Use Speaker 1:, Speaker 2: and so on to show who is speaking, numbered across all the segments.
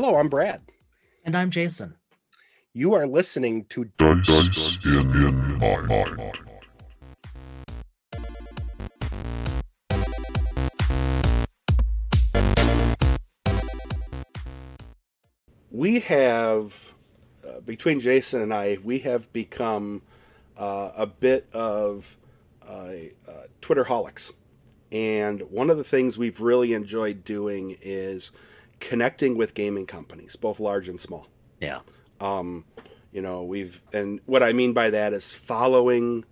Speaker 1: Hello, I'm Brad.
Speaker 2: And I'm Jason.
Speaker 1: You are listening to
Speaker 3: Dice in Mind.
Speaker 1: We have, between Jason and I, we have become a bit of Twitterholics. And one of the things we've really enjoyed doing is connecting with gaming companies, both large and small.
Speaker 2: Yeah.
Speaker 1: Um, and what I mean by that is following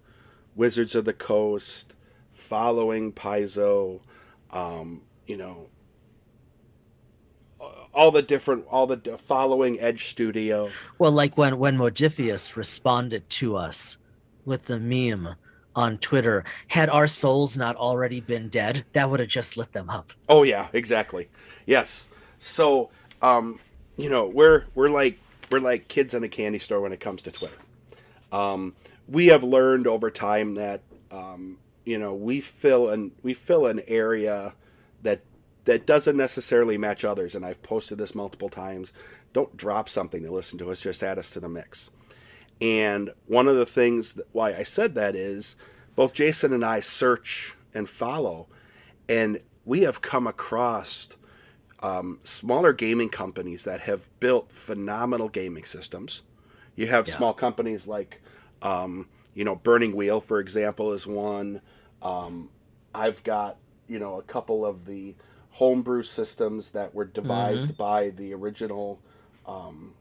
Speaker 1: Wizards of the Coast, following Paizo, um, you know, all the following Edge Studio.
Speaker 2: Well, like when Modiphius responded to us with the meme on Twitter, had our souls not already been dead, that would have just lit them up.
Speaker 1: Oh yeah, exactly. Yes. So, um, we're like kids in a candy store when it comes to Twitter. We have learned over time that we fill an area that doesn't necessarily match others, and I've posted this multiple times. Don't drop something to listen to us; just add us to the mix. And one of the things why I said that is both Jason and I search and follow, and we have come across smaller gaming companies that have built phenomenal gaming systems. You have
Speaker 2: Yeah.
Speaker 1: small companies like, Burning Wheel, for example, is one. I've got, a couple of the homebrew systems that were
Speaker 2: hmm
Speaker 1: devised by um,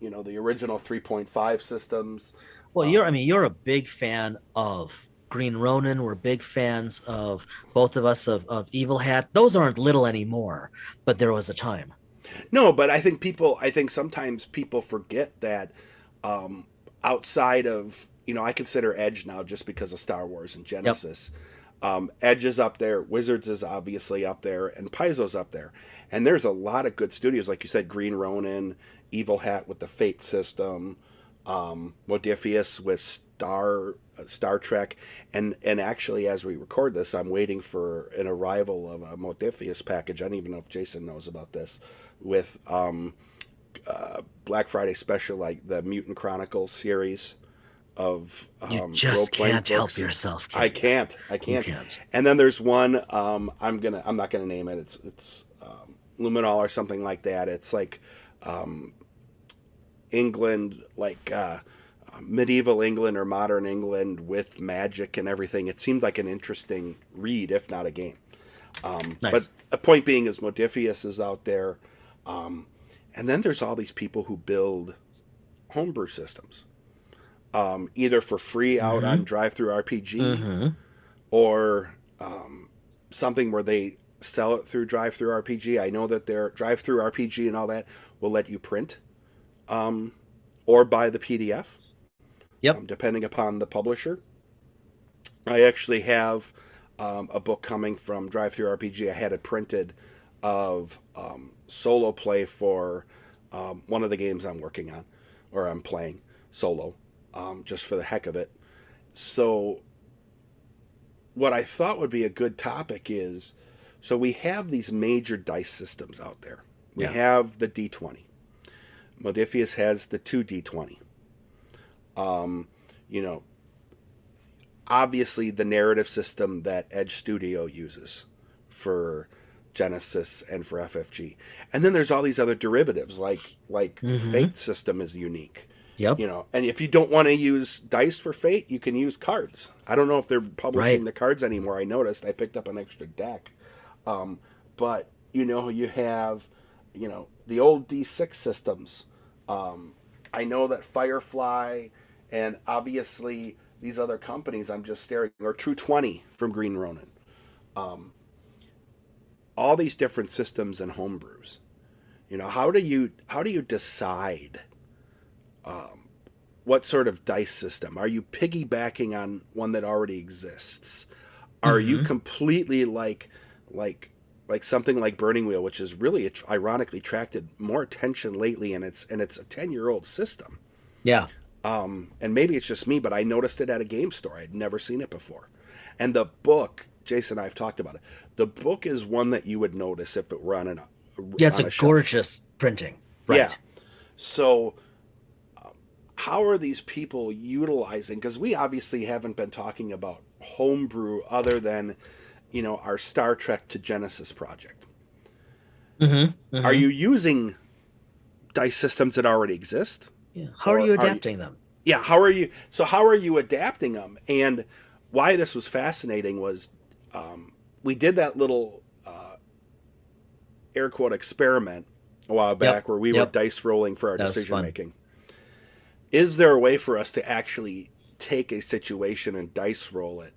Speaker 1: the original 3.5 systems.
Speaker 2: Well,
Speaker 1: Um,
Speaker 2: you're a big fan of Green Ronin. We're big fans of both of us of Evil Hat. Those aren't little anymore, but there was a time.
Speaker 1: no, but I think sometimes people forget that um, outside of, I consider Edge now just because of Star Wars and
Speaker 2: Yep.
Speaker 1: Genesis. Edge is up there, Wizards is obviously up there, and Paizo's up there. And there's a lot of good studios, like you said, Green Ronin, Evil Hat with the Fate system, Modiphius with Star Trek, and actually, as we record this, I'm waiting for an arrival of a Modiphius package. I don't even know if Jason knows about this, with Black Friday special, like the Mutant Chronicles series of
Speaker 2: You
Speaker 1: role
Speaker 2: just
Speaker 1: playing
Speaker 2: can't help
Speaker 1: books.
Speaker 2: yourself,
Speaker 1: I
Speaker 2: can you?
Speaker 1: can't. I
Speaker 2: You
Speaker 1: can't.
Speaker 2: can't.
Speaker 1: And then there's one. I'm not gonna name it. It's Luminol or something like that. It's like um, England, like medieval England or modern England with magic and everything. It seemed like an interesting read, if not a game. But
Speaker 2: Nice.
Speaker 1: a point being is Modiphius is out there, um, and then there's all these people who build homebrew systems, either for free out
Speaker 2: hmm
Speaker 1: on DriveThruRPG
Speaker 2: hmm
Speaker 1: or something where they sell it through DriveThruRPG. I know that their DriveThruRPG and all that will let you print um, or buy the PDF,
Speaker 2: Yep.
Speaker 1: depending upon the publisher. I actually have a book coming from DriveThruRPG. I had it printed of solo play for one of the games I'm working on, or I'm playing solo, just for the heck of it. So, what I thought would be a good topic is, so we have these major dice systems out there. We
Speaker 2: Yeah.
Speaker 1: have the D20. Modiphius has the 2D20. Um, you know, Obviously the narrative system that Edge Studio uses for Genesis and for FFG. And then there's all these other derivatives like
Speaker 2: hmm
Speaker 1: Fate system is unique.
Speaker 2: Yep.
Speaker 1: And if you don't want to use dice for Fate, you can use cards. I don't know if they're publishing
Speaker 2: Right.
Speaker 1: the cards anymore. I noticed I picked up an extra deck. Um, but you have the old D6 systems. Um, I know that Firefly and obviously these other companies I'm just staring, or True 20 from Green Ronin. Um, all these different systems and homebrews. How do you decide what sort of dice system? Are you piggybacking on one that already exists? Are you
Speaker 2: hmm
Speaker 1: completely like like something like Burning Wheel, which has really ironically attracted more attention lately, and it's a 10-year-old system.
Speaker 2: Yeah.
Speaker 1: And maybe it's just me, but I noticed it at a game store. I'd never seen it before. And the book, Jason and I have talked about it. The book is one that you would notice if it were on
Speaker 2: Yeah, it's
Speaker 1: on
Speaker 2: a
Speaker 1: a shelf.
Speaker 2: gorgeous printing. Right.
Speaker 1: Yeah. So how are these people utilizing, because we obviously haven't been talking about homebrew other than, our Star Trek to Genesis project.
Speaker 2: Mm-hmm.
Speaker 1: Are
Speaker 2: Mm-hmm.
Speaker 1: you using dice systems that already exist?
Speaker 2: Yeah. How are
Speaker 1: Or
Speaker 2: you
Speaker 1: are you,
Speaker 2: adapting them?
Speaker 1: yeah, how are you adapting them? And why this was fascinating was, we did that little air quote experiment a while
Speaker 2: Yep.
Speaker 1: back where we were
Speaker 2: Yep.
Speaker 1: dice rolling for our
Speaker 2: That was
Speaker 1: decision
Speaker 2: fun.
Speaker 1: making. Is there a way for us to actually take a situation and dice roll it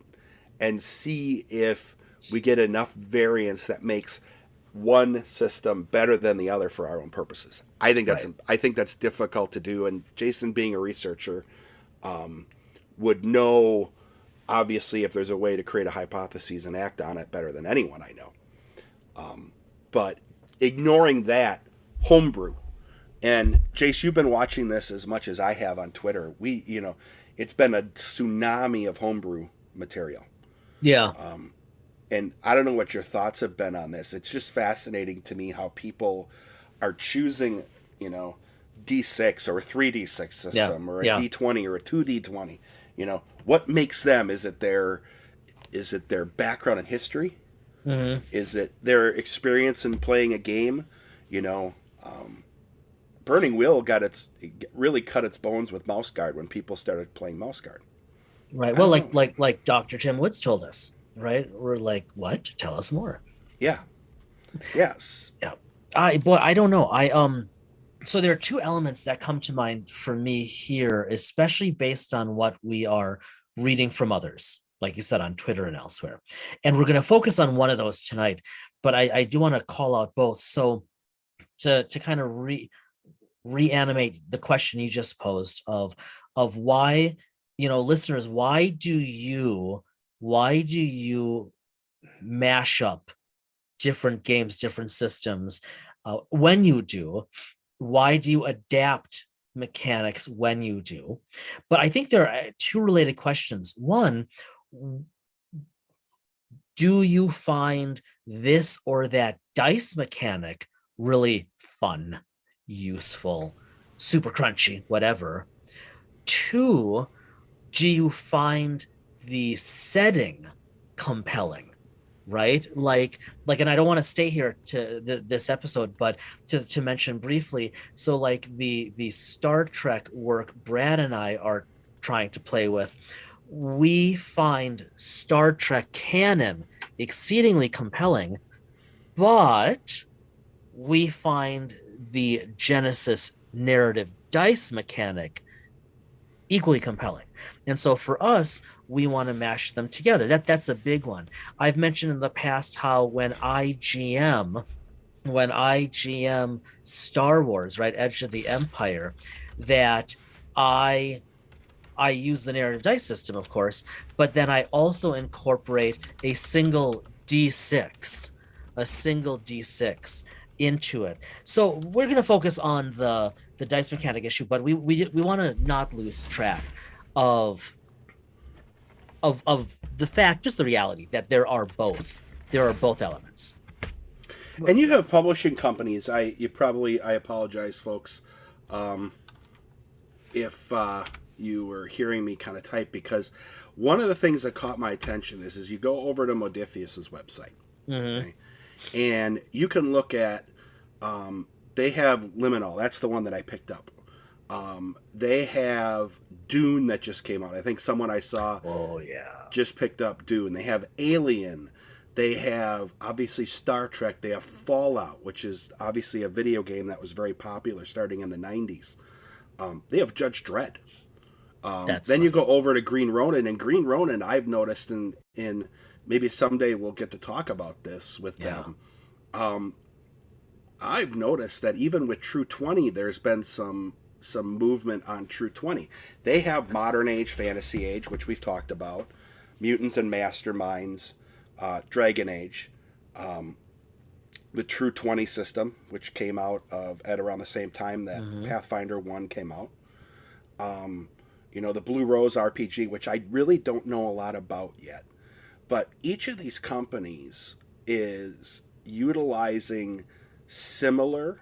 Speaker 1: and see if we get enough variance that makes one system better than the other for our own purposes?
Speaker 2: Right.
Speaker 1: I think that's difficult to do, and Jason, being a researcher, would know, obviously, if there's a way to create a hypothesis and act on it better than anyone I know. But ignoring that, homebrew. And Jace, you've been watching this as much as I have on Twitter. It's been a tsunami of homebrew material.
Speaker 2: Yeah.
Speaker 1: And I don't know what your thoughts have been on this. It's just fascinating to me how people are choosing, D6 or a 3D6
Speaker 2: Yeah.
Speaker 1: system or a
Speaker 2: Yeah.
Speaker 1: D20 or a 2D20. What makes them? Is it their background in history?
Speaker 2: Mm-hmm.
Speaker 1: Is it their experience in playing a game? You know, Burning Wheel really cut its bones with Mouse Guard when people started playing Mouse Guard.
Speaker 2: Right.
Speaker 1: I
Speaker 2: Well,
Speaker 1: don't
Speaker 2: like
Speaker 1: know.
Speaker 2: like Dr. Tim Woods told us, right? We're like, what? Tell us more.
Speaker 1: Yeah. Yes.
Speaker 2: Yeah. I don't know. So there are two elements that come to mind for me here, especially based on what we are reading from others, like you said, on Twitter and elsewhere. And we're going to focus on one of those tonight, but I do want to call out both. So to kind of reanimate the question you just posed of why, listeners, why do you mash up different games, different systems? When you do, why do you adapt mechanics when you do? But I think there are two related questions. One, do you find this or that dice mechanic really fun, useful, super crunchy, whatever? Two, do you find the setting compelling? Right, and I don't want to stay here to this episode, but to mention briefly, so like the Star Trek work Brad and I are trying to play with, we find Star Trek canon exceedingly compelling, but we find the Genesis narrative dice mechanic equally compelling. And so for us, we want to mash them together. That's a big one. I've mentioned in the past how when I GM Star Wars, right, Edge of the Empire, that I use the narrative dice system, of course, but then I also incorporate a single D6, into it. So we're going to focus on the dice mechanic issue, but we want to not lose track of the fact, just the reality that there are both elements.
Speaker 1: And you have publishing companies. I apologize, folks, if you were hearing me kind of type, because one of the things that caught my attention is you go over to Modiphius's website, okay, and you can look at, they have Liminal. That's the one that I picked up. They have Dune that just came out. I think someone I saw just picked up Dune. They have Alien. They have, obviously, Star Trek. They have Fallout, which is obviously a video game that was very popular starting in the 90s. They have Judge Dredd. Then you go over to Green Ronin, and Green Ronin, I've noticed, in maybe someday we'll get to talk about this with them. I've noticed that even with True 20, there's been some movement on True 20. They have Modern Age, Fantasy Age, which we've talked about, Mutants and Masterminds, Dragon Age, the True 20 system, which came out at around the same time that Pathfinder 1 came out. The Blue Rose RPG, which I really don't know a lot about yet. But each of these companies is utilizing similar.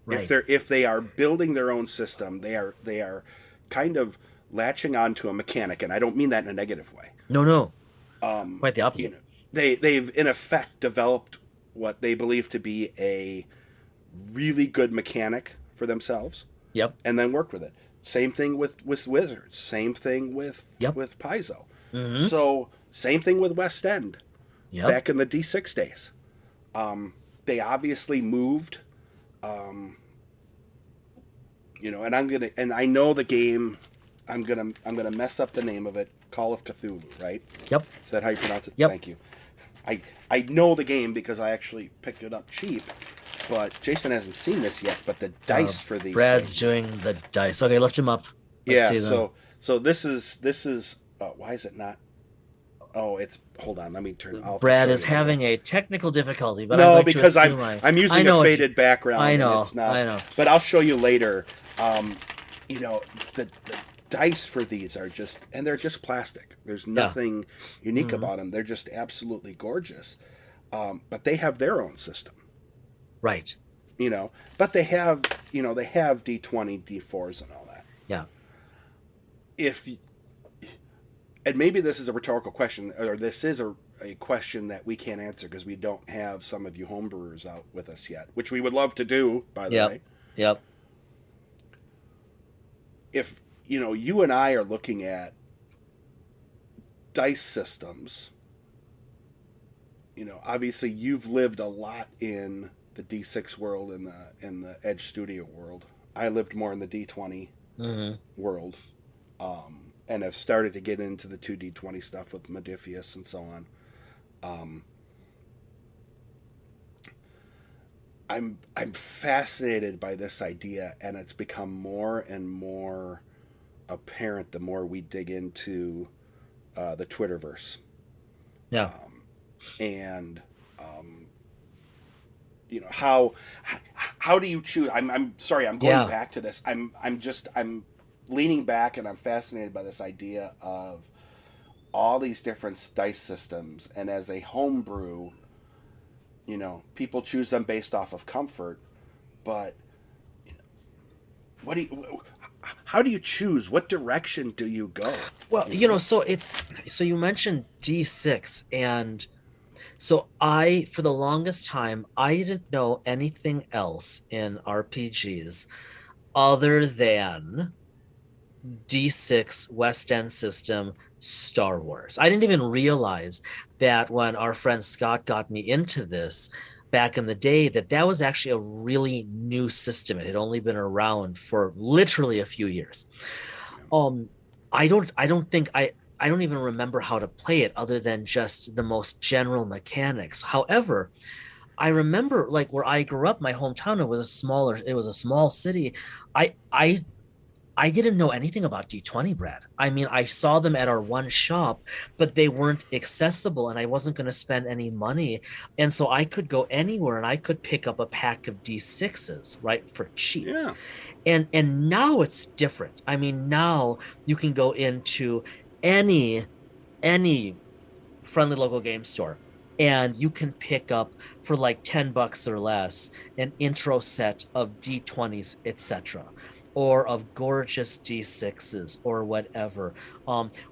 Speaker 2: Right.
Speaker 1: If they are building their own system, they are kind of latching onto a mechanic, and I don't mean that in a negative way.
Speaker 2: No.
Speaker 1: Um,
Speaker 2: Quite the
Speaker 1: you
Speaker 2: opposite.
Speaker 1: know, they've in effect developed what they believe to be a really good mechanic for themselves,
Speaker 2: Yep.
Speaker 1: and then worked with it. Same thing with Wizards. Same thing
Speaker 2: Yep.
Speaker 1: with Paizo.
Speaker 2: Mm-hmm.
Speaker 1: So same thing with West End
Speaker 2: Yep.
Speaker 1: back in the D6 days. They obviously moved. And I know the game. I'm gonna mess up the name of it. Call of Cthulhu, right?
Speaker 2: Yep.
Speaker 1: Is that how you pronounce it?
Speaker 2: Yep.
Speaker 1: Thank you. I know the game because I actually picked it up cheap, but Jason hasn't seen this yet. But the dice for these
Speaker 2: Brad's
Speaker 1: things.
Speaker 2: doing the dice. Okay, lift him up.
Speaker 1: Let's see them. So this is why is it not? Oh, it's hold on. Let me turn.
Speaker 2: Brad is having a technical difficulty, but
Speaker 1: no,
Speaker 2: I'm going
Speaker 1: because
Speaker 2: to assume
Speaker 1: I'm using a faded background.
Speaker 2: I know.
Speaker 1: And it's not,
Speaker 2: I know.
Speaker 1: But I'll show you later. The dice for these are they're just plastic. There's nothing unique about them. They're just absolutely gorgeous. But they have their own system.
Speaker 2: Right.
Speaker 1: But they have D20, D4s and all that.
Speaker 2: Yeah.
Speaker 1: And maybe this is a rhetorical question, or this is a question that we can't answer because we don't have some of you homebrewers out with us yet, which we would love to do, by the way.
Speaker 2: Yep.
Speaker 1: If, you and I are looking at dice systems, obviously you've lived a lot in the D6 world and the Edge Studio world. I lived more in the D20 world. And have started to get into the 2D20 stuff with Modiphius and so on. I'm fascinated by this idea, and it's become more and more apparent the more we dig into the Twitterverse.
Speaker 2: Yeah.
Speaker 1: How do you choose? I'm sorry, I'm going back to this. I'm leaning back, and I'm fascinated by this idea of all these different dice systems, and as a homebrew, people choose them based off of comfort, but how do you choose? What direction do you go?
Speaker 2: Well, so you mentioned D6, and so for the longest time, I didn't know anything else in RPGs other than D6 West End system Star Wars. I didn't even realize that when our friend Scott got me into this back in the day, that was actually a really new system. It had only been around for literally a few years. I don't even remember how to play it other than just the most general mechanics. However, I remember like where I grew up, my hometown, it was a small city. I didn't know anything about D20, Brad. I mean, I saw them at our one shop, but they weren't accessible and I wasn't going to spend any money. And so I could go anywhere and I could pick up a pack of D6s, right, for cheap.
Speaker 1: Yeah.
Speaker 2: And now it's different. I mean, now you can go into any friendly local game store and you can pick up for like $10 or less an intro set of D20s, etc., or of gorgeous D6s or whatever.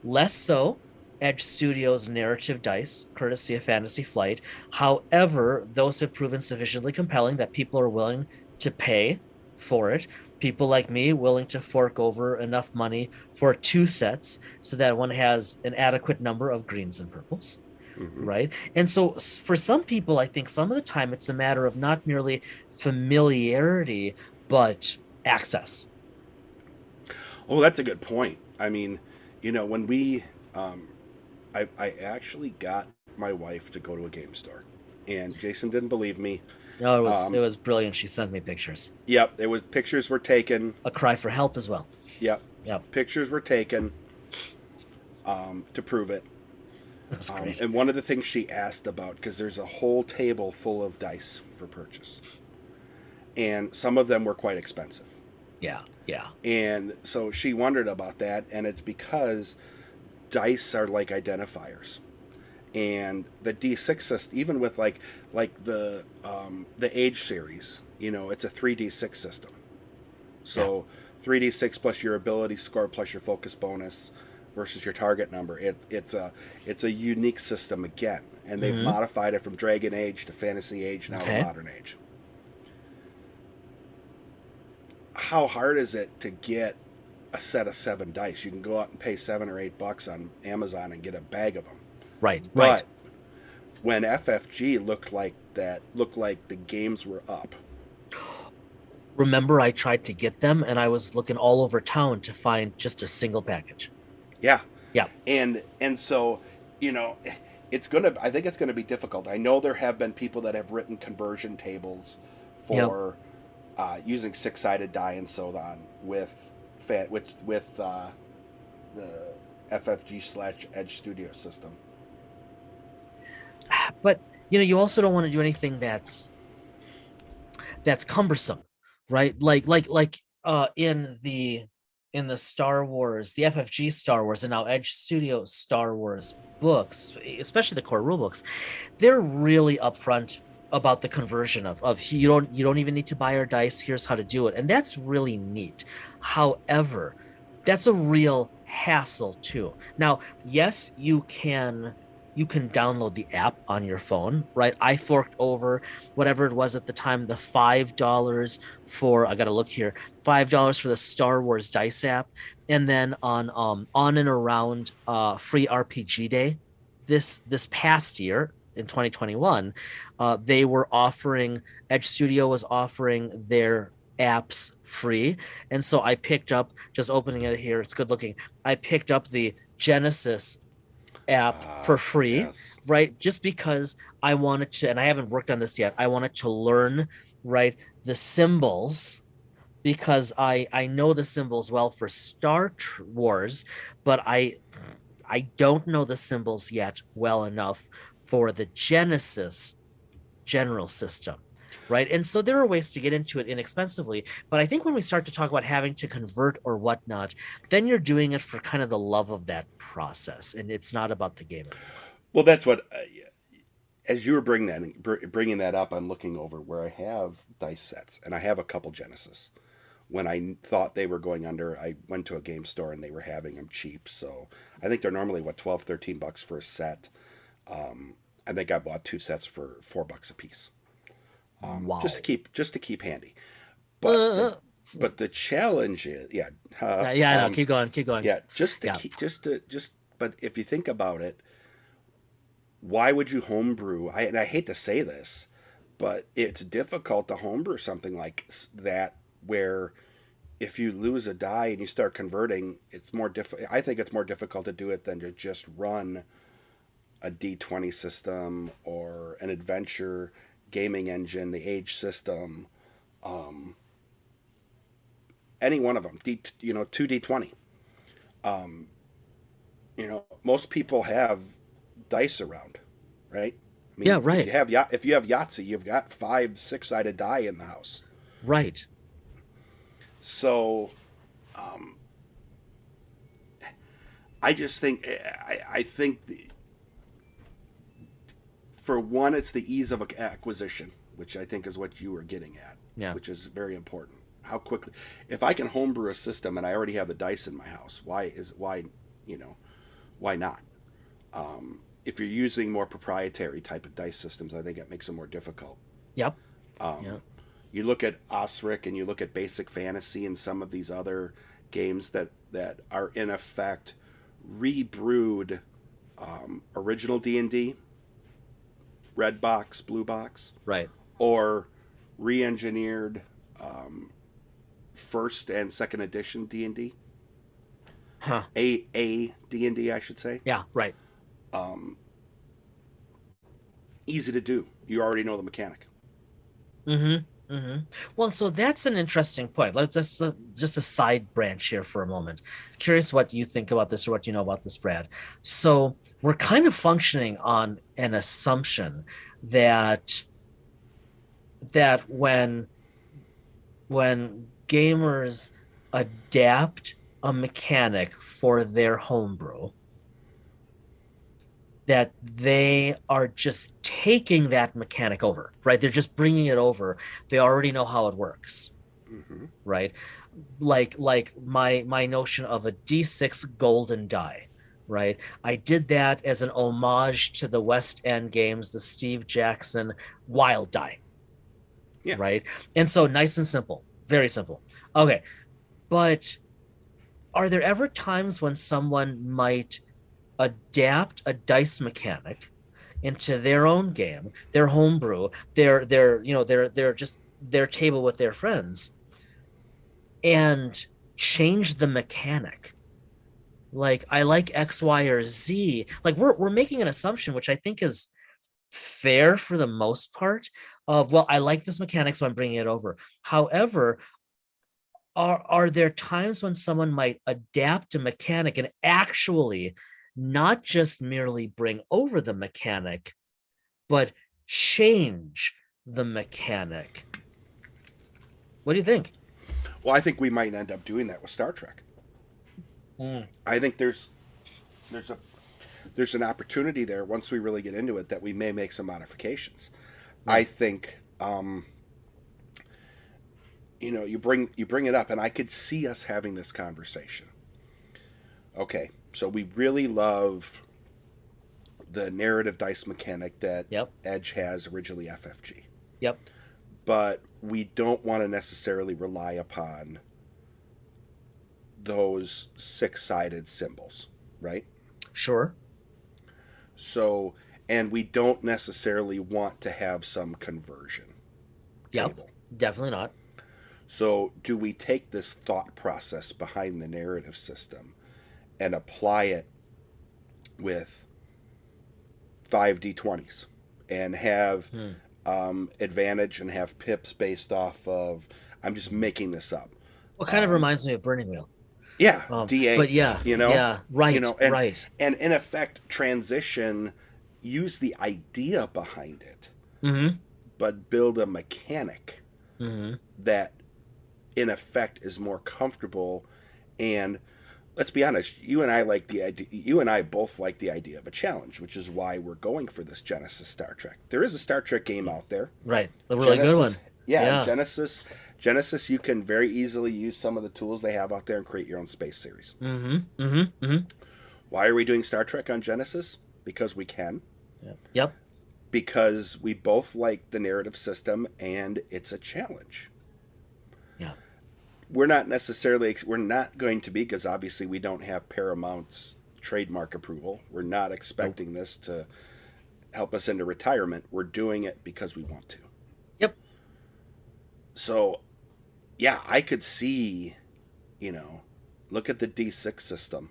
Speaker 2: Less so Edge Studios narrative dice, courtesy of Fantasy Flight. However, those have proven sufficiently compelling that people are willing to pay for it. People like me willing to fork over enough money for 2 sets so that one has an adequate number of greens and purples. Right. And so for some people, I think some of the time it's a matter of not merely familiarity, but access.
Speaker 1: Oh, that's a good point. I mean, when we, I actually got my wife to go to a game store, and Jason didn't believe me.
Speaker 2: No, it was brilliant. She sent me pictures.
Speaker 1: Yep, pictures were taken.
Speaker 2: A cry for help as well.
Speaker 1: Yep. Pictures were taken to prove it.
Speaker 2: That's great.
Speaker 1: And one of the things she asked about, because there's a whole table full of dice for purchase, and some of them were quite expensive.
Speaker 2: Yeah.
Speaker 1: And so she wondered about that, and it's because dice are like identifiers. And the D6 system, even with like the Age series, it's a 3D6 system.
Speaker 2: Yeah.
Speaker 1: So 3D6 plus your ability score plus your focus bonus versus your target number. It's a unique system again, and they've
Speaker 2: Hmm.
Speaker 1: modified it from Dragon Age to Fantasy Age now to
Speaker 2: Okay.
Speaker 1: Modern Age. How hard is it to get a set of 7 dice? You can go out and pay $7 or $8 on Amazon and get a bag of them.
Speaker 2: Right. Right.
Speaker 1: But when FFG looked like the games were up.
Speaker 2: Remember, I tried to get them, and I was looking all over town to find just a single package.
Speaker 1: Yeah.
Speaker 2: Yeah.
Speaker 1: And so, you know, I think it's gonna be difficult. I know there have been people that have written conversion tables
Speaker 2: Yep.
Speaker 1: for using 6-sided die and so on with the FFG/Edge Studio system.
Speaker 2: But you also don't want to do anything that's cumbersome, right? In the Star Wars, the FFG Star Wars, and now Edge Studio Star Wars books, especially the core rule books, they're really upfront about the conversion of you don't even need to buy our dice. Here's how to do it, and that's really neat. However, that's a real hassle too. Now, yes, you can download the app on your phone, right? I forked over whatever it was at the time, the $5 for, I gotta look here, $5 for the Star Wars dice app. And then on and around free RPG day this past year in 2021, they were offering, Edge Studio was offering their apps free. And so I picked up, just opening it here, it's good looking. I picked up the Genesis app for free,
Speaker 1: Yes.
Speaker 2: right? Just because I wanted to, and I haven't worked on this yet, I wanted to learn, right, the symbols, because I know the symbols well for Star Wars, but I don't know the symbols yet well enough for the Genesis general system, right? And so there are ways to get into it inexpensively. But I think when we start to talk about having to convert or whatnot, then you're doing it for kind of the love of that process, and it's not about the game anymore.
Speaker 1: Well, that's what. As you were bringing that up, I'm looking over where I have dice sets, and I have a couple Genesis. When I thought they were going under, I went to a game store and they were having them cheap. So I think they're normally what, 12, $13 for a set. I think I bought 2 sets for $4 a piece,
Speaker 2: Wow.
Speaker 1: just to keep handy. But the
Speaker 2: Uh,
Speaker 1: but the challenge is, yeah,
Speaker 2: yeah, yeah, I know. Keep going, keep going.
Speaker 1: yeah, just to
Speaker 2: Yeah,
Speaker 1: keep just. But if you think about it, why would you homebrew? And I hate to say this, but it's difficult to homebrew something like that where if you lose a die and you start converting, it's more I think it's more difficult to do it than to just run a D20 system or an adventure gaming engine, the Age system, um, any one of them. 2D20. Um, most people have dice around, right? I
Speaker 2: yeah,
Speaker 1: mean,
Speaker 2: right,
Speaker 1: if you have Yahtzee, you've got 5 6-sided die in the house.
Speaker 2: right.
Speaker 1: So I just think I think for one, it's the ease of acquisition, which I think is what you were getting at,
Speaker 2: Yeah,
Speaker 1: which is very important. How quickly, if I can homebrew a system and I already have the dice in my house, you know why not? If you're using more proprietary type of dice systems, I think it makes them more difficult.
Speaker 2: yep,
Speaker 1: Um,
Speaker 2: yeah.
Speaker 1: you look at Osric and you look at Basic Fantasy and some of these other games that are in effect rebrewed original D&D, red box, blue box,
Speaker 2: Right.
Speaker 1: or re-engineered first and second edition D&D,
Speaker 2: Huh.
Speaker 1: a D&D I should say.
Speaker 2: Yeah, right.
Speaker 1: Um, Easy to do. You already know the mechanic.
Speaker 2: Mm-hmm. Mm-hmm. Well, so that's an interesting point. Let's just a side branch here for a moment. Curious what you think about this or what you know about this, Brad. So we're kind of functioning on an assumption that that when gamers adapt a mechanic for their homebrew, that they are just taking that mechanic over, right? They're just bringing it over. They already know how it works, right? Like my notion of a D6 golden die, right? I did that as an homage to the West End games, the Steve Jackson wild die,
Speaker 1: Yeah.
Speaker 2: right? And so nice and simple, very simple. Okay, but are there ever times when someone might adapt a dice mechanic into their own game, their homebrew, their just their table with their friends, and change the mechanic? Like, I like X, Y, or Z. Like, we're making an assumption, which I think is fair for the most part, of, well, I like this mechanic, so I'm bringing it over. However, are there times when someone might adapt a mechanic and actually not just merely bring over the mechanic, but change the mechanic? What do you think?
Speaker 1: Well, I think we might end up doing that with Star Trek. I think there's an opportunity there once we really get into it that we may make some modifications. Yeah. I think you bring it up, and I could see us having this conversation. Okay, so we really love the narrative dice mechanic that Edge has, originally FFG.
Speaker 2: Yep.
Speaker 1: But we don't want to necessarily rely upon those 6-sided symbols, right?
Speaker 2: Sure.
Speaker 1: So, and we don't necessarily want to have some conversion table.
Speaker 2: Definitely not.
Speaker 1: So, do we take this thought process behind the narrative system and apply it with 5d20s and have advantage and have pips based off of, I'm just making this up.
Speaker 2: Well, kind of reminds me of Burning Wheel.
Speaker 1: Yeah, D8s,
Speaker 2: but yeah, right, right.
Speaker 1: And in effect, transition, use the idea behind it, but build a mechanic that, in effect, is more comfortable. And let's be honest, you and I both like the idea of a challenge, which is why we're going for this Genesis Star Trek. There is a Star Trek game out there,
Speaker 2: right? A really good one.
Speaker 1: Yeah. Genesis, you can very easily use some of the tools they have out there and create your own space series. Why are we doing Star Trek on Genesis? Because we can.
Speaker 2: Yep.
Speaker 1: Because we both like the narrative system and it's a challenge.
Speaker 2: Yeah.
Speaker 1: We're not going to be, because obviously we don't have Paramount's trademark approval. We're not expecting this to help us into retirement. We're doing it because we want to.
Speaker 2: Yep.
Speaker 1: So, yeah, I could see, look at the D6 system.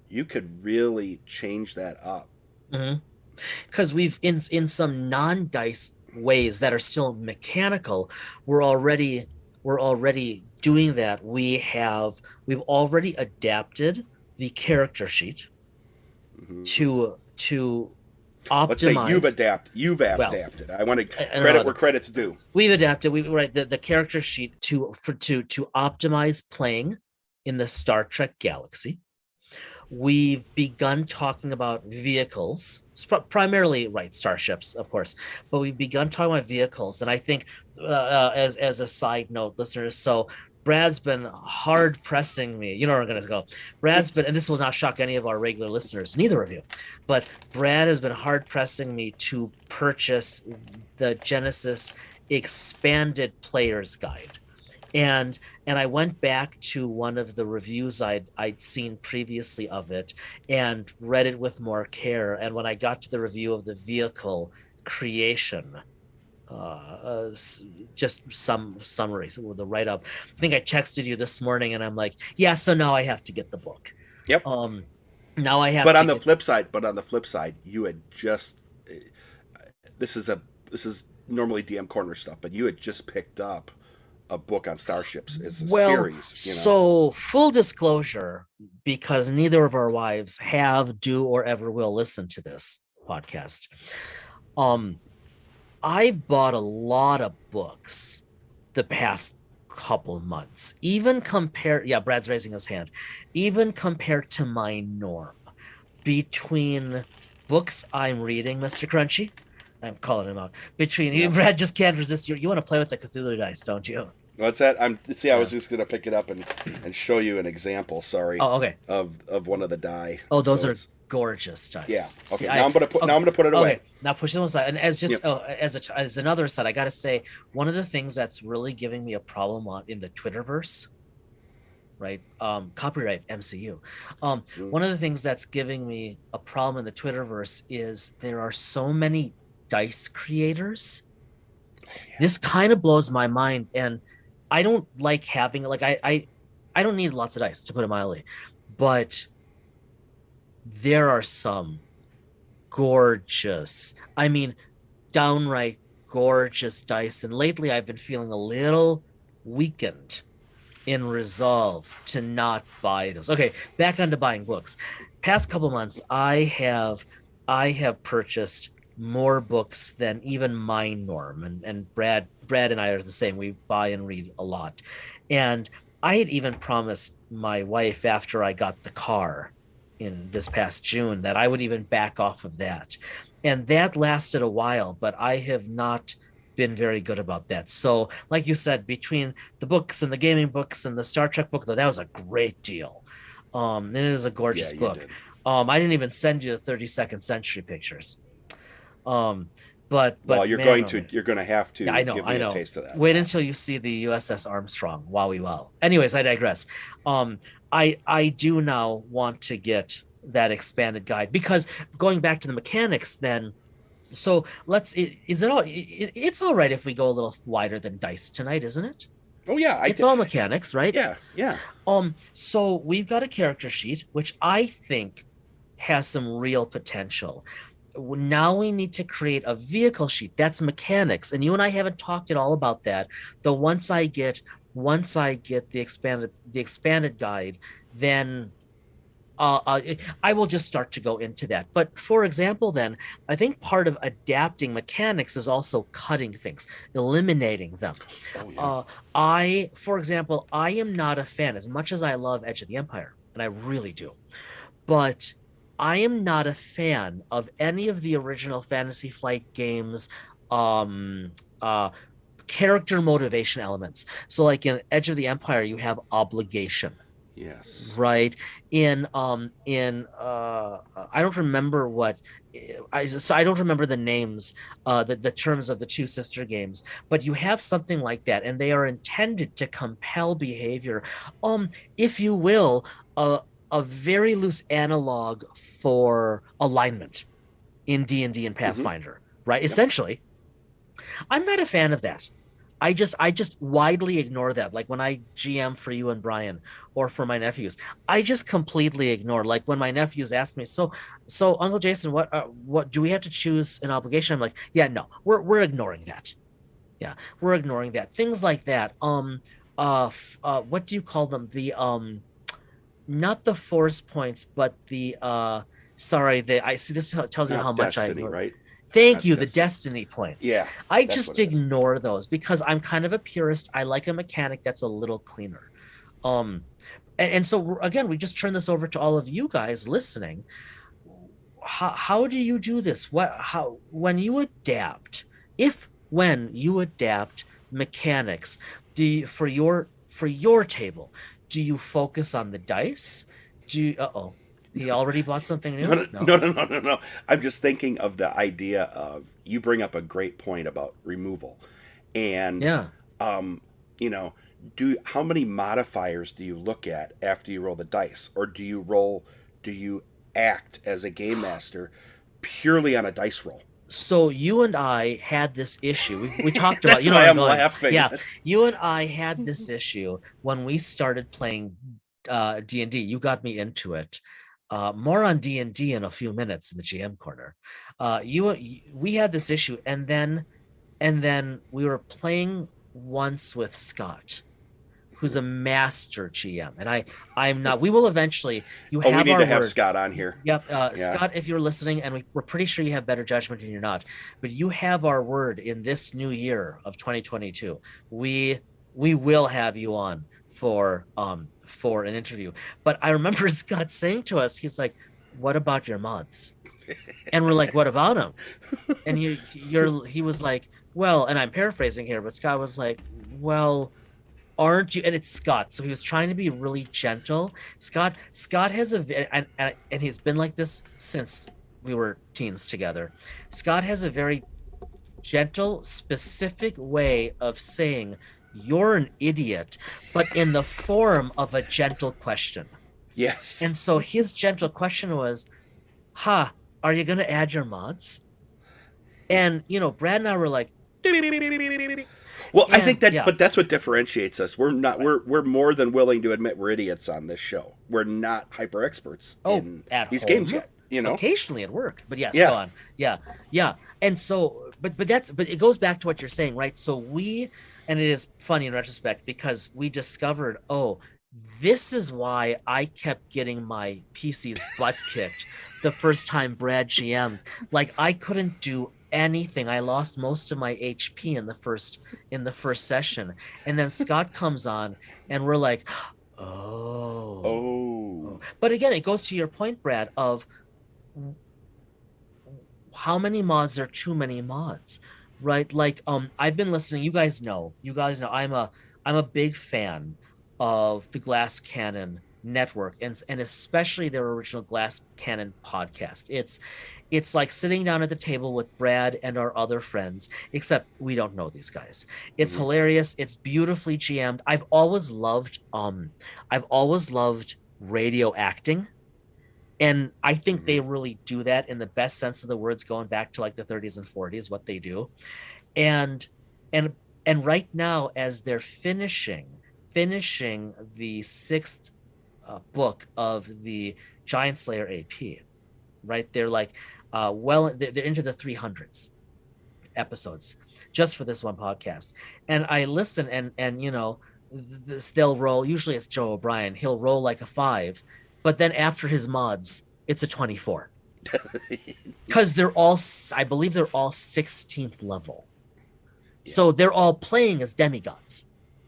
Speaker 1: You could really change that up.
Speaker 2: Because we've, in some non-dice ways that are still mechanical, we're already doing that. We've already adapted the character sheet to optimize.
Speaker 1: Let's say you've adapted. I want to credit where credit's due.
Speaker 2: We've adapted. The character sheet to optimize playing in the Star Trek galaxy. We've begun talking about vehicles, primarily, right, starships, of course, but we've begun talking about vehicles. And I think, as a side note, listeners, so Brad's been hard pressing me. You know where I'm going to go. Brad's been, and this will not shock any of our regular listeners, neither of you, but Brad has been hard pressing me to purchase the Genesis Expanded Player's Guide. And I went back to one of the reviews I'd seen previously of it and read it with more care. And when I got to the review of the vehicle creation, just some summary, so the write-up, I think I texted you this morning and I'm like, yeah, so now I have to get the book.
Speaker 1: Yep.
Speaker 2: Now I have
Speaker 1: But on the flip side, you had just, this is normally DM Corner stuff, but you had just picked up a book on starships. It's a series.
Speaker 2: So full disclosure, because neither of our wives do or ever will listen to this podcast. I've bought a lot of books the past couple months, Brad's raising his hand, even compared to my norm, between books I'm reading, Mr. Crunchy. I'm calling him out. Between you,
Speaker 1: Yeah.
Speaker 2: Brad just can't resist. You want to play with the Cthulhu dice, don't you?
Speaker 1: What's that? I
Speaker 2: Yeah.
Speaker 1: was just gonna pick it up and show you an example. Sorry.
Speaker 2: Oh, okay.
Speaker 1: Of one of the die.
Speaker 2: Oh, those
Speaker 1: So
Speaker 2: are
Speaker 1: it's-
Speaker 2: gorgeous dice.
Speaker 1: Yeah.
Speaker 2: See,
Speaker 1: Okay. Now I'm gonna put it away.
Speaker 2: Okay, now push them aside. And as just
Speaker 1: Yep.
Speaker 2: as another aside, I gotta say one of the things that's really giving me a problem in the Twitterverse, right? Copyright MCU. One of the things that's giving me a problem in the Twitterverse is there are so many dice creators. This kind of blows my mind, and I don't like having like I don't need lots of dice, to put it mildly, but there are some gorgeous, I mean, downright gorgeous dice. And lately I've been feeling a little weakened in resolve to not buy those. Okay, back onto buying books. Past couple months, I have purchased more books than even my norm. And Brad and I are the same. We buy and read a lot. And I had even promised my wife after I got the car in this past June that I would even back off of that. And that lasted a while, but I have not been very good about that. So, like you said, between the books and the gaming books and the Star Trek book, though, that was a great deal. It is a gorgeous book.
Speaker 1: Did.
Speaker 2: I didn't even send you the 32nd century pictures. But
Speaker 1: well, you're
Speaker 2: man,
Speaker 1: going
Speaker 2: oh
Speaker 1: to
Speaker 2: man.
Speaker 1: you're going to have to
Speaker 2: I know,
Speaker 1: give me
Speaker 2: I know.
Speaker 1: a taste of that.
Speaker 2: Wait until you see the USS Armstrong. Wowie wow. Anyways, I digress. I do now want to get that expanded guide, because going back to the mechanics then, so it's all right if we go a little wider than dice tonight, isn't it?
Speaker 1: Oh yeah,
Speaker 2: It's all mechanics, right?
Speaker 1: Yeah.
Speaker 2: So we've got a character sheet which I think has some real potential. Now we need to create a vehicle sheet. That's mechanics, and you and I haven't talked at all about that. Though once I get the expanded guide, then I will just start to go into that. But for example, then I think part of adapting mechanics is also cutting things, eliminating them.
Speaker 1: Oh, yeah.
Speaker 2: For example, I am not a fan, as much as I love Edge of the Empire, and I really do, but I am not a fan of any of the original Fantasy Flight games character motivation elements. So like in Edge of the Empire, you have obligation.
Speaker 1: Yes.
Speaker 2: Right. I don't remember I don't remember the names, the terms of the two sister games, but you have something like that, and they are intended to compel behavior. If you will, a very loose analog for alignment in D&D and Pathfinder, right? Yep. Essentially, I'm not a fan of that. I just widely ignore that. Like when I GM for you and Brian, or for my nephews, I just completely ignore. Like when my nephews ask me, so Uncle Jason, what do we have to choose an obligation? I'm like, yeah, no, we're ignoring that. Yeah, we're ignoring that. Things like that. What do you call them? The not the force points, but the I see, this tells you how much I ignore.
Speaker 1: Right?
Speaker 2: Thank you, the destiny points.
Speaker 1: Yeah.
Speaker 2: I just ignore those because I'm kind of a purist. I like a mechanic that's a little cleaner. And so again, we just turn this over to all of you guys listening. How do you do this? When you adapt mechanics, for your table, do you focus on the dice? He already bought something new?
Speaker 1: No. I'm just thinking of the idea of, you bring up a great point about removal. And, how many modifiers do you look at after you roll the dice? Or do you act as a game master purely on a dice roll?
Speaker 2: So you and I had this issue. We talked about,
Speaker 1: That's why I'm laughing.
Speaker 2: Yeah, you and I had this issue when we started playing D&D. You got me into it. More on D&D in a few minutes in the GM corner. We had this issue, and then we were playing once with Scott, who's a master GM, and I'm not. We will eventually. We need
Speaker 1: to have Scott on here.
Speaker 2: Yep, Scott, if you're listening, and we're pretty sure you have better judgment and you're not, but you have our word in this new year of 2022. We will have you on for an interview. But I remember Scott saying to us, he's like, what about your mods? And we're like, what about him? And he was like, well, and I'm paraphrasing here, but Scott was like, well, aren't you? And it's Scott, so he was trying to be really gentle. Scott has and he's been like this since we were teens together. Scott has a very gentle, specific way of saying you're an idiot, but in the form of a gentle question.
Speaker 1: Yes.
Speaker 2: And so his gentle question was, "Ha, are you going to add your mods?" And Brad and I were like,
Speaker 1: Well, I think
Speaker 2: and
Speaker 1: that,
Speaker 2: yeah,
Speaker 1: but that's what differentiates us. We're not.
Speaker 2: right.
Speaker 1: We're more than willing to admit we're idiots on this show. We're not hyper experts
Speaker 2: Oh,
Speaker 1: in
Speaker 2: at
Speaker 1: these games
Speaker 2: home,
Speaker 1: yet. You know.
Speaker 2: occasionally at work, but yes, go
Speaker 1: Yeah.
Speaker 2: on. Yeah, yeah. And so, but it goes back to what you're saying, right? So and it is funny in retrospect because we discovered, oh, this is why I kept getting my PC's butt kicked the first time Brad GM'd. Like I couldn't do anything. I lost most of my HP in the first session, and then Scott comes on, and we're like, oh.
Speaker 1: Oh.
Speaker 2: Oh. But again, it goes to your point, Brad, of how many mods are too many mods, right? Like, I've been listening. You guys know, I'm a big fan of the Glass Cannon network, and especially their original Glass Cannon podcast. It's like sitting down at the table with Brad and our other friends, except we don't know these guys. It's
Speaker 1: Mhm.
Speaker 2: hilarious. It's beautifully GM'd. I've always loved radio acting, and I think they
Speaker 1: Mhm.
Speaker 2: really do that in the best sense of the words, going back to like the 30s and 40s, what they do. And and and right now, as they're finishing the sixth book of the Giant Slayer AP, right? They're like, they're into the 300s episodes just for this one podcast. And I listen, and they'll roll. Usually it's Joe O'Brien. He'll roll like a 5, but then after his mods, it's a 24 because I believe they're all 16th level.
Speaker 1: Yeah.
Speaker 2: So they're all playing as demigods,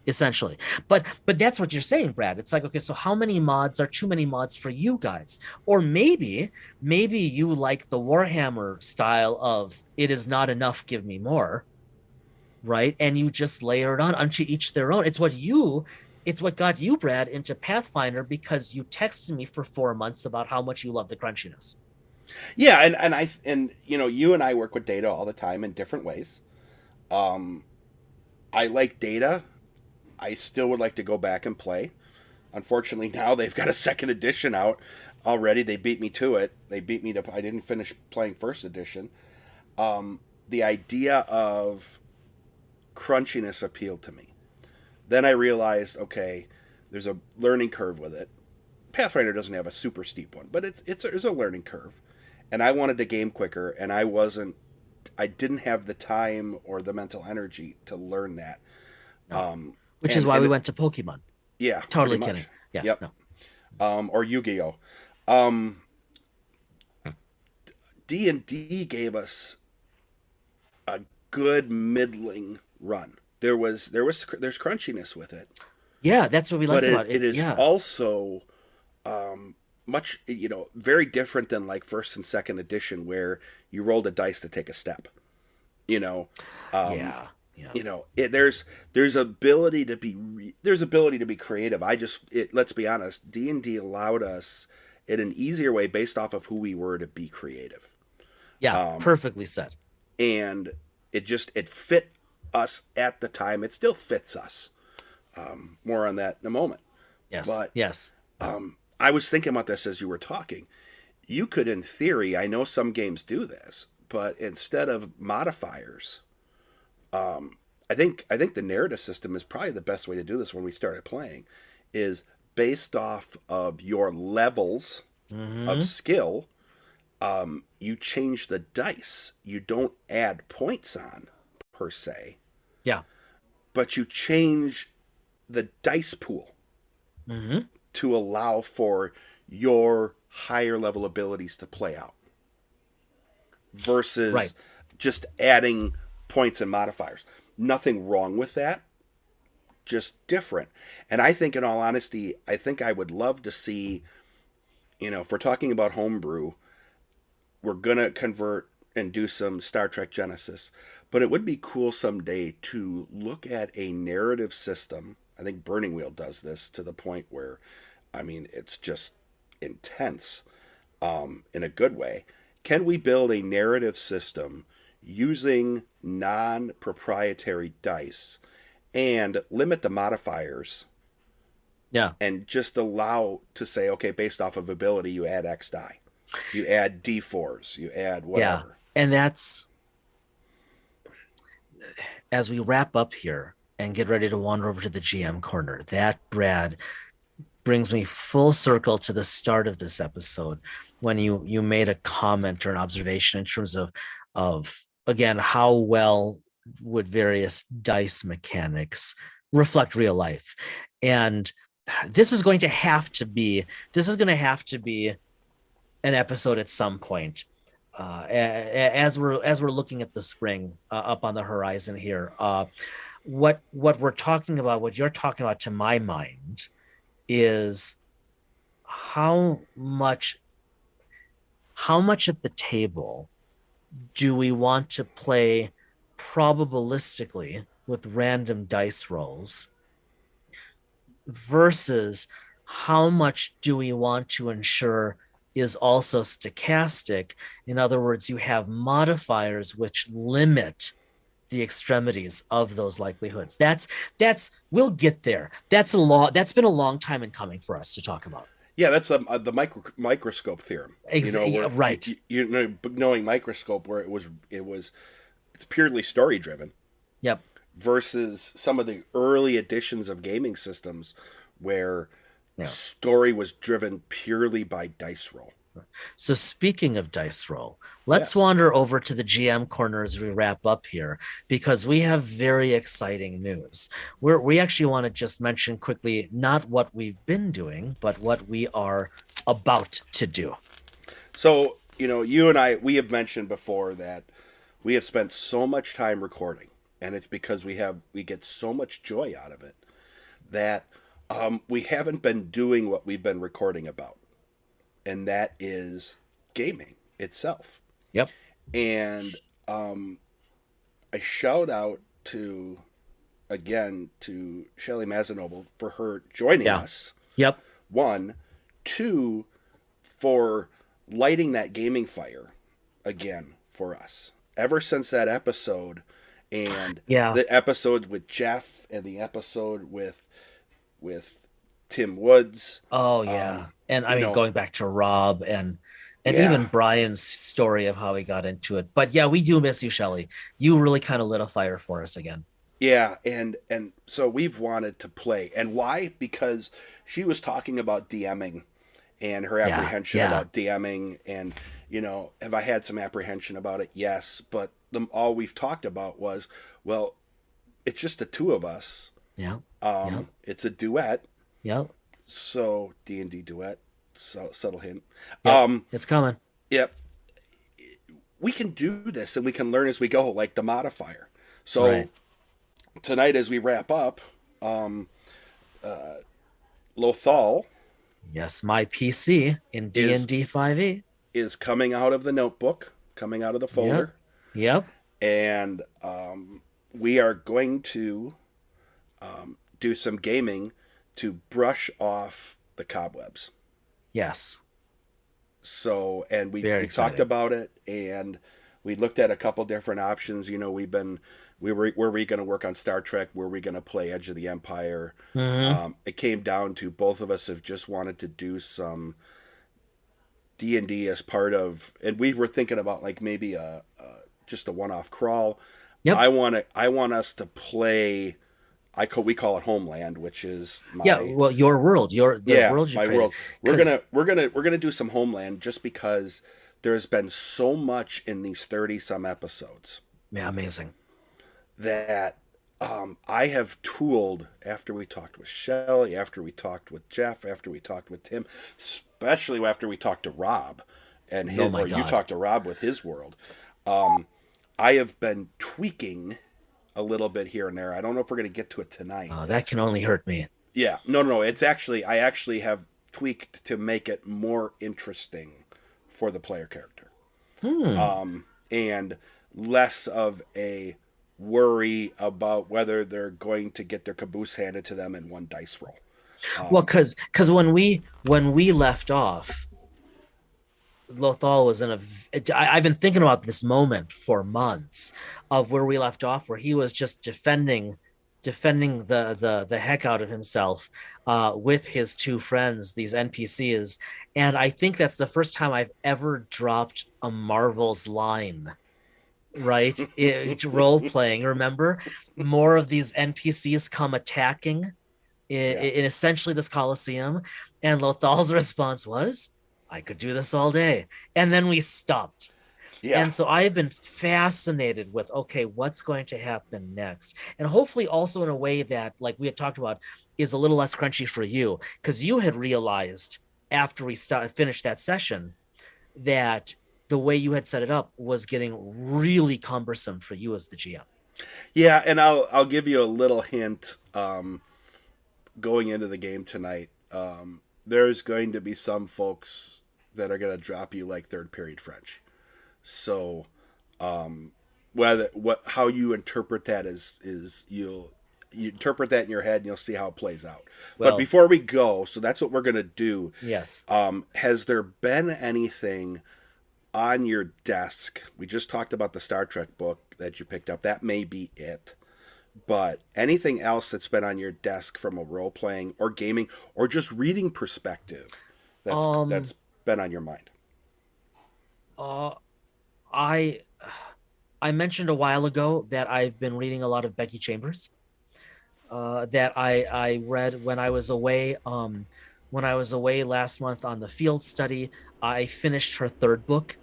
Speaker 2: essentially. But that's what you're saying, Brad. It's like, okay, so how many mods are too many mods for you guys? Or maybe you like the Warhammer style of it is not enough, give me more, right? And you just layer it on unto each their own. It's what got you, Brad, into Pathfinder because you texted me for 4 months about how much you love the crunchiness.
Speaker 1: Yeah, and you and I work with data all the time in different ways. Um, I like data. I still would like to go back and play. Unfortunately, now they've got a second edition out already. They beat me to it. They beat me to. I didn't finish playing first edition. The idea of crunchiness appealed to me. Then I realized, okay, there's a learning curve with it. Pathfinder doesn't have a super steep one, but there's a learning curve, and I wanted to game quicker, and I didn't have the time or the mental energy to learn that.
Speaker 2: No.
Speaker 1: Um,
Speaker 2: Which is
Speaker 1: and
Speaker 2: why we
Speaker 1: and
Speaker 2: went to Pokemon.
Speaker 1: yeah, pretty
Speaker 2: Totally kidding.
Speaker 1: much.
Speaker 2: Yeah,
Speaker 1: Yep.
Speaker 2: no.
Speaker 1: Or Yu-Gi-Oh. Um, D&D gave us a good middling run. There's crunchiness with it,
Speaker 2: Yeah, that's what we
Speaker 1: but
Speaker 2: like about
Speaker 1: it
Speaker 2: it.
Speaker 1: is
Speaker 2: Yeah.
Speaker 1: also much very different than like first and second edition where you rolled a dice to take a step. You know, um,
Speaker 2: Yeah. Yeah.
Speaker 1: there's ability to be creative. Let's be honest, D&D allowed us in an easier way based off of who we were to be creative.
Speaker 2: Yeah.
Speaker 1: Um,
Speaker 2: Perfectly said.
Speaker 1: and it fit us at the time. It still fits us. More on that in a moment.
Speaker 2: Yes.
Speaker 1: But
Speaker 2: Yes.
Speaker 1: I was thinking about this as you were talking. You could, in theory, I know some games do this, but instead of modifiers, I think the narrative system is probably the best way to do this when we started playing, is based off of your levels of
Speaker 2: Mm-hmm.
Speaker 1: skill. You change the dice. You don't add points on per se,
Speaker 2: Yeah.
Speaker 1: but you change the dice pool
Speaker 2: Mm-hmm.
Speaker 1: to allow for your higher level abilities to play out
Speaker 2: Right.
Speaker 1: versus just adding points and modifiers. Nothing wrong with that, just different. And I think, in all honesty, I think I would love to see, if we're talking about homebrew, we're gonna convert and do some Star Trek Genesis, but it would be cool someday to look at a narrative system. I think Burning Wheel does this to the point where, I mean, it's just intense, in a good way. Can we build a narrative system using non-proprietary dice and limit the modifiers
Speaker 2: Yeah.
Speaker 1: and just allow to say, okay, based off of ability, you add X die, you add D4s, you add
Speaker 2: Yeah.
Speaker 1: whatever.
Speaker 2: And that's, as we wrap up here and get ready to wander over to the GM corner, that, Brad, brings me full circle to the start of this episode when you made a comment or an observation in terms of again, how well would various dice mechanics reflect real life. And this is going to have to be an episode at some point, as we're looking at the spring up on the horizon here. What we're talking about, what you're talking about, to my mind, is how much at the table do we want to play probabilistically with random dice rolls versus how much do we want to ensure is also stochastic. In other words, you have modifiers which limit the extremities of those likelihoods. That's we'll get there. That's been a long time in coming for us to talk about.
Speaker 1: Yeah, that's the microscope theorem. Where
Speaker 2: Right.
Speaker 1: Knowing microscope, where it's purely story driven.
Speaker 2: Yep.
Speaker 1: Versus some of the early editions of gaming systems where
Speaker 2: Yeah.
Speaker 1: story was driven purely by dice roll.
Speaker 2: So speaking of dice roll, let's
Speaker 1: Yes.
Speaker 2: wander over to the GM corner as we wrap up here, because we have very exciting news. We actually want to just mention quickly, not what we've been doing, but what we are about to do.
Speaker 1: So, you and I, we have mentioned before that we have spent so much time recording, and it's because we get so much joy out of it that we haven't been doing what we've been recording about. And that is gaming itself.
Speaker 2: Yep.
Speaker 1: And I shout out to Shelley Mazanoble for her joining us.
Speaker 2: Yep.
Speaker 1: 1, 2, for lighting that gaming fire again for us. Ever since that episode, and the episode with Jeff and the episode with Tim Woods.
Speaker 2: Oh yeah. And I mean, going back to Rob and even Brian's story of how he got into it. But yeah, we do miss you, Shelley. You really kind of lit a fire for us again.
Speaker 1: Yeah, and so we've wanted to play. And why? Because she was talking about DMing and her apprehension about DMing. And, have I had some apprehension about it? Yes. But all we've talked about was, well, it's just the two of us.
Speaker 2: Yeah.
Speaker 1: It's a duet.
Speaker 2: Yep.
Speaker 1: So D&D duet, so subtle hint.
Speaker 2: Yep. It's coming.
Speaker 1: Yep. We can do this and we can learn as we go, like the modifier. So tonight, as we wrap up, Lothal.
Speaker 2: Yes, my PC in D&D 5e
Speaker 1: is coming out of the notebook, coming out of the folder.
Speaker 2: Yep.
Speaker 1: And we are going to do some gaming to brush off the cobwebs.
Speaker 2: Yes.
Speaker 1: So, and we talked about it, and we looked at a couple different options. Were we going to work on Star Trek? Were we going to play Edge of the Empire?
Speaker 2: Mm-hmm.
Speaker 1: It came down to both of us have just wanted to do some D&D as part of, and we were thinking about like maybe just a one-off crawl.
Speaker 2: Yep.
Speaker 1: I want us to play. We call it Homeland, which is
Speaker 2: your world, world you
Speaker 1: my
Speaker 2: created.
Speaker 1: world. We're gonna do some Homeland just because there's been so much in these 30 some episodes.
Speaker 2: Yeah, amazing.
Speaker 1: That I have tooled after we talked with Shelley, after we talked with Jeff, after we talked with Tim, especially after we talked to Rob, and you talked to Rob with his world. I have been tweaking a little bit here and there. I don't know if we're going to get to it tonight.
Speaker 2: That can only hurt me.
Speaker 1: Yeah. No. It's actually, I actually have tweaked to make it more interesting for the player character. And less of a worry about whether they're going to get their caboose handed to them in one dice roll.
Speaker 2: Well, because when we left off, Lothal was in a. I've been thinking about this moment for months of where we left off, where he was just defending the heck out of himself with his two friends, these NPCs, and I think that's the first time I've ever dropped a Marvel's line. Right, role playing. Remember, more of these NPCs come attacking in essentially this Coliseum, and Lothal's response was, I could do this all day. And then we stopped.
Speaker 1: Yeah.
Speaker 2: And so I've been fascinated with, okay, what's going to happen next? And hopefully also in a way that, like we had talked about, is a little less crunchy for you, because you had realized after we finished that session that the way you had set it up was getting really cumbersome for you as the GM.
Speaker 1: Yeah, and I'll give you a little hint going into the game tonight. There's going to be some folks that are going to drop you like third period French. So how you interpret that is you interpret that in your head and you'll see how it plays out.
Speaker 2: Well,
Speaker 1: but before we go, so that's what we're going to do.
Speaker 2: Yes.
Speaker 1: Has there been anything on your desk? We just talked about the Star Trek book that you picked up. That may be it. But anything else that's been on your desk from a role playing or gaming or just reading perspective that's been on your mind?
Speaker 2: I mentioned a while ago that I've been reading a lot of Becky Chambers. That I read when I was away. When I was away last month on the field study, I finished her third book,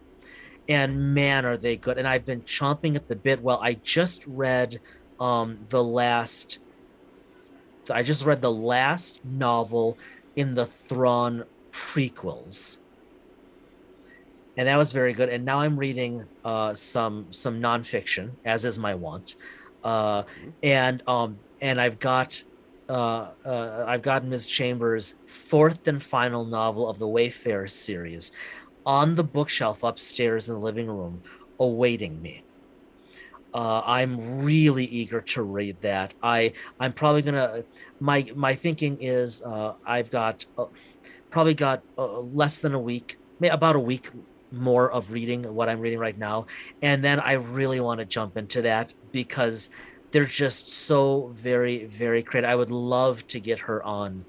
Speaker 2: and man, are they good! And I've been chomping at the bit. Well, I just read the last novel in the Thrawn prequels, and that was very good. And now I'm reading some nonfiction, as is my wont, and I've got Ms. Chambers' fourth and final novel of the Wayfarer series on the bookshelf upstairs in the living room, awaiting me. I'm really eager to read that. I'm probably gonna. My thinking is I've got probably got less than a week, about a week more of reading what I'm reading right now, and then I really want to jump into that because they're just so very, very creative. I would love to get her on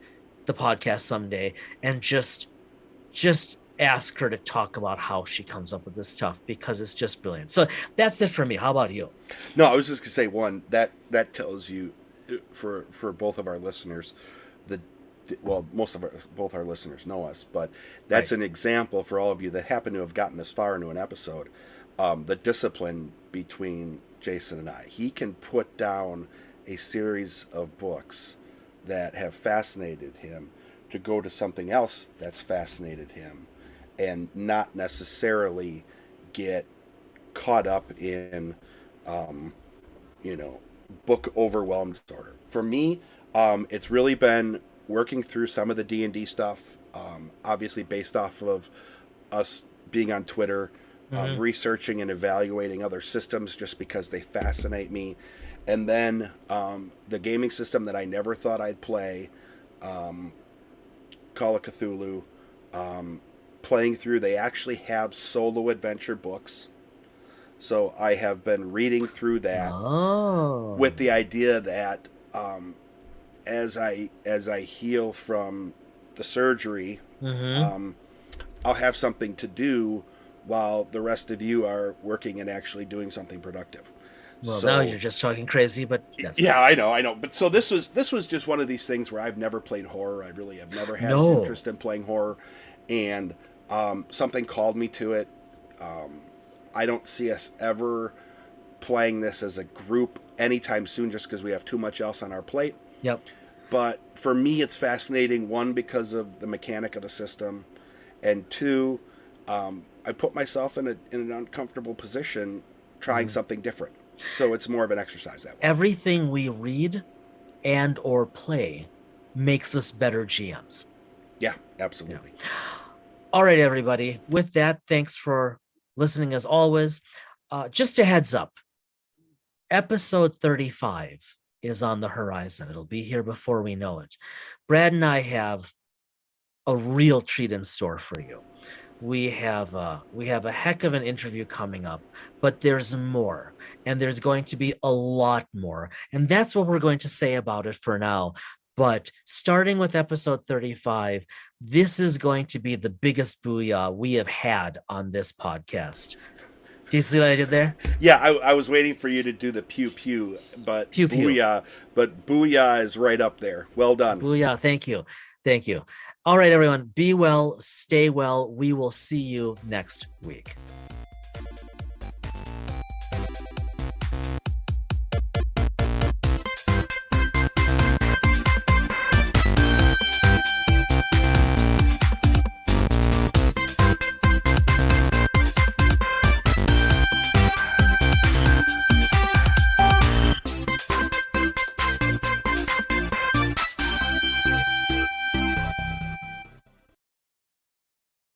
Speaker 2: the podcast someday and just ask her to talk about how she comes up with this stuff, because it's just brilliant. So that's it for me. How about you?
Speaker 1: No, I was just gonna say one that tells you for both of our listeners, both our listeners know us, but that's
Speaker 2: Right.
Speaker 1: an example for all of you that happen to have gotten this far into an episode. The discipline between Jason and I. He can put down a series of books that have fascinated him to go to something else that's fascinated him, and not necessarily get caught up in, um, book overwhelmed disorder. For me, it's really been working through some of the D&D stuff, obviously based off of us being on Twitter, researching and evaluating other systems just because they fascinate me. And then the gaming system that I never thought I'd play, Call of Cthulhu, playing through. They actually have solo adventure books. So I have been reading through that with the idea that as I heal from the surgery, I'll have something to do while the rest of you are working and actually doing something productive.
Speaker 2: Well, now you're just talking crazy, but
Speaker 1: yeah, I know. But so this was just one of these things where I've never played horror. I really have never had an interest in playing horror, and something called me to it. I don't see us ever playing this as a group anytime soon, just because we have too much else on our plate.
Speaker 2: Yep.
Speaker 1: But for me, it's fascinating. One, because of the mechanic of the system, and two, I put myself in an uncomfortable position trying something different. So it's more of an exercise that way.
Speaker 2: Everything we read and or play makes us better GMs.
Speaker 1: Yeah, absolutely.
Speaker 2: Yeah. All right, everybody. With that, thanks for listening as always. Just a heads up, episode 35 is on the horizon. It'll be here before we know it. Brad and I have a real treat in store for you. We have a heck of an interview coming up, but there's more, and there's going to be a lot more, and that's what we're going to say about it for now. But starting with episode 35, this is going to be the biggest booyah we have had on this podcast. Do you see what I did there?
Speaker 1: Yeah, I was waiting for you to do the pew pew, but
Speaker 2: Pew pew.
Speaker 1: booyah is right up there. Well done.
Speaker 2: Booyah. Thank you. Thank you. All right, everyone. Be well. Stay well. We will see you next week.